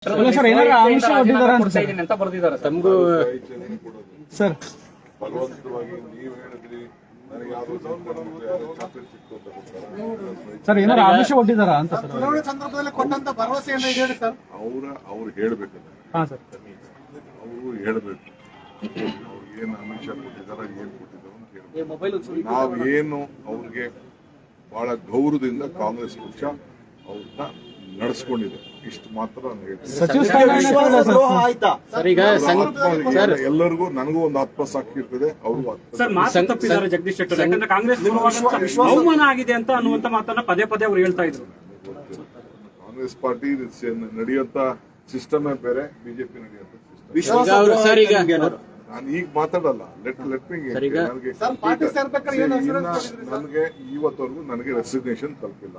Sir ಏನಾರ ಆಮಿಷ ಒಡ್ಡಿದಾರ ಅಂತ ಬರ್ದಿದ್ದಾರೆ ತಮಗೂ ಸರ್. ಬಲವಂತವಾಗಿ ನೀವು ಹೇಳಿದ್ರಿ ನನಗೆ ಯಾವ್ದು ಚಾಕ್ಲೇಟ್ ಸಿಕ್ತು ಅಂತ ಕೊಡ್ತಾರೆ ಸರ್ ಏನಾರ ಆಮಿಷ ಒಡ್ಡಿದಾರ ಅಂತ ಸರ್. ಚುನಾವಣೆ ಸಂದರ್ಭದಲ್ಲಿ ಕೊಟ್ಟಂತ ಭರವಸೆಯನ್ನು ಹೇಳಿ ಸರ್. ಅವ್ರು ಹೇಳ್ಬೇಕು, ಹಾ ಸರ್. ಅವರು ಹೇಳ್ಬೇಕು ಅವ್ರು ಏನು ಆಮಿಷ ಕೊಟ್ಟಿದಾರ ಏನ್ ಕೊಟ್ಟಿದಾರ ಅಂತ ಹೇಳ್ಬೇಕು. ನಾವೇನು ಅವ್ರಿಗೆ ಬಹಳ ಗೌರವದಿಂದ ಕಾಂಗ್ರೆಸ್ ಪಕ್ಷ ಅವ್ರನ್ನ ನಡೆಸ್ಕೊಂಡಿದೆ, ಇಷ್ಟು ಮಾತ್ರ ನಾನು ಹೇಳ್ತೀನಿ. ಸಚಿವ ಸ್ಥಾನ ಎಲ್ಲರಿಗೂ ನನಗೂ ಒಂದು ಆತ್ಮಸಾಕ್ಷಿ ಇರ್ತದೆ, ಅವ್ರಿಗೂ ಸರ್ ಮಾತು ತಪ್ಪಿದ್ದಾರೆ ಜಗದೀಶ್ ಶೆಟ್ಟರ್. ಯಾಕಂದ್ರೆ ಕಾಂಗ್ರೆಸ್ ಅವಮಾನ ಆಗಿದೆ ಅಂತ ಅನ್ನುವಂತ ಮಾತನ್ನ ಪದೇ ಪದೇ ಅವ್ರು ಹೇಳ್ತಾ ಇದ್ರು. ಕಾಂಗ್ರೆಸ್ ಪಾರ್ಟಿ ನಡೆಯುವಂತ ಸಿಸ್ಟಮೇ ಬೇರೆ, ಬಿಜೆಪಿ ನಡೆಯುವಂತ ನಾನು ಈಗ ಮಾತಾಡಲ್ಲ. ಲೆಟ್ ಮೀ ನನಗೆ ಇವತ್ತವರೆಗೂ ನನಗೆ ರೆಸಿಗ್ನೇಷನ್ ತಲುಪಿಲ್ಲ.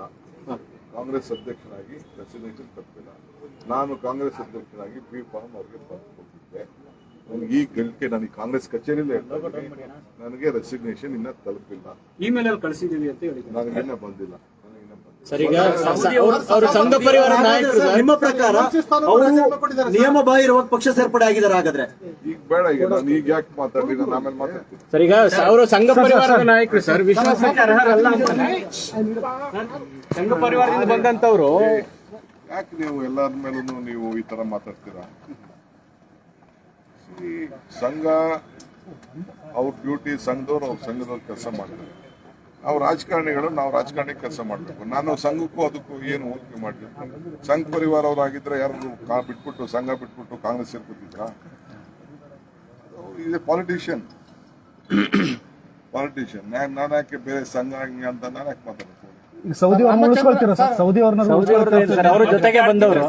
ಕಾಂಗ್ರೆಸ್ ಅಧ್ಯಕ್ಷರಾಗಿ ರೆಸಿಗ್ನೇಷನ್ ತಲುಪಿಲ್ಲ. ನಾನು ಕಾಂಗ್ರೆಸ್ ಅಧ್ಯಕ್ಷರಾಗಿ ಬಿ ಫಾರ್ಮ್ ಅವ್ರಿಗೆ ಕೊಟ್ಟಿದ್ದೆ. ನನಗೆ ಈ ಗಳಿಕೆ ನನಗೆ ಕಾಂಗ್ರೆಸ್ ಕಚೇರಿಲೇ ನನಗೆ ರೆಸಿಗ್ನೇಷನ್ ಇನ್ನ ತಲುಪಿಲ್ಲ. ಇಮೇಲ್ ಅಲ್ಲಿ ಕಳಿಸಿದೀವಿ ಅಂತ ಹೇಳಿ ನನಗಿನ್ನ ಬಂದಿಲ್ಲ. ಅವರು ಸಂಘ ಪರಿವಾರ ನಾಯಕರು ನಿಮ್ಮ ಪ್ರಕಾರ ಅವರು ನಿಯಮ ಬಾಹಿರವಾಗಿ ಪಕ್ಷ ಸೇರ್ಪಡೆ ಆಗಿದ್ದಾರೆ. ಹಾಗಾದ್ರೆ ಈಗ ಬೇಡ, ಈಗ ನಾನು ಈಗ ಯಾಕೆ ಮಾತಾಡ್ಲಿ, ನಾನು ಆಮೇಲೆ ಮಾತಾಡ್ತೀನಿ. ಸರ್ ಈಗ ಅವರು ಸಂಘ ಪರಿವಾರದ ನಾಯಕರು ಸರ್, ವಿಶ್ವಾಸಕ್ಕೆ ಅರ್ಹರಲ್ಲ ಅಂತ ಸಂಘ ಪರಿವಾರದಿಂದ ಬಂದಂತವ್ರು ಯಾಕೆ ನೀವು ಎಲ್ಲರ ಮೇಲೂ ನೀವು ಈ ತರ ಮಾತಾಡ್ತೀರಾ? ಸಂಘ ಅವ್ರ ಡ್ಯೂಟಿ, ಸಂಘದವ್ರು ಅವ್ರ ಸಂಘದವ್ರು ಕೆಲಸ ಮಾಡ್ತಾರೆ. ನಾವು ರಾಜಕಾರಣಿಗಳು, ನಾವು ರಾಜಕಾರಣಿ ಕೆಲಸ ಮಾಡಬೇಕು. ನಾನು ಸಂಘಕ್ಕೂ ಅದಕ್ಕೂ ಏನು ಹೋಲಿಕೆ ಮಾಡಬೇಕು? ಸಂಘ ಪರಿವಾರ ಅವರಾಗಿದ್ರೆ ಯಾರು ಬಿಟ್ಬಿಟ್ಟು ಸಂಘ ಬಿಟ್ಬಿಟ್ಟು ಕಾಂಗ್ರೆಸ್ ಸೇರ್ಕೊತಿದ್ರ? ಇದು ಪಾಲಿಟಿಷಿಯನ್. ನಾನು ಯಾಕೆ ಬೇರೆ ಸಂಘ ಹಂಗೆ ಅಂತ ನಾನು ಯಾಕೆ ಮಾತಾಡ್ತೀನಿ? ಸೌದಿ ಅವ್ರನ್ನ ಉಳಿಸ್ಕೊಳ್ತೀರಾ ಸರ್? ಸೌದಿ ಅವ್ರ ಜೊತೆಗೆ ಬಂದವರು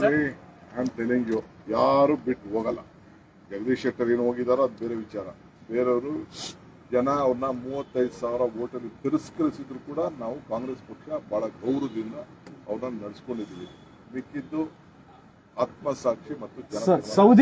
ಯಾರು ಬಿಟ್ಟು ಹೋಗಲ್ಲ. ಜಗದೀಶ್ ಶೆಟ್ಟರ್ ಏನು ಹೋಗಿದಾರೋ ಅದು ಬೇರೆ ವಿಚಾರ. ಬೇರೆಯವರು ಜನ ಅವ್ರನ್ನ 35,000 ಓಟಲ್ಲಿ ತಿರಸ್ಕರಿಸಿದ್ರು ಕೂಡ ನಾವು ಕಾಂಗ್ರೆಸ್ ಪಕ್ಷ ಬಹಳ ಗೌರವದಿಂದ ಅವ್ರನ್ನ ನಡೆಸ್ಕೊಂಡಿದ್ದೀವಿ. ಮಿಕ್ಕಿದ್ದು ಆತ್ಮಸಾಕ್ಷಿ ಮತ್ತು ಸೌದಿ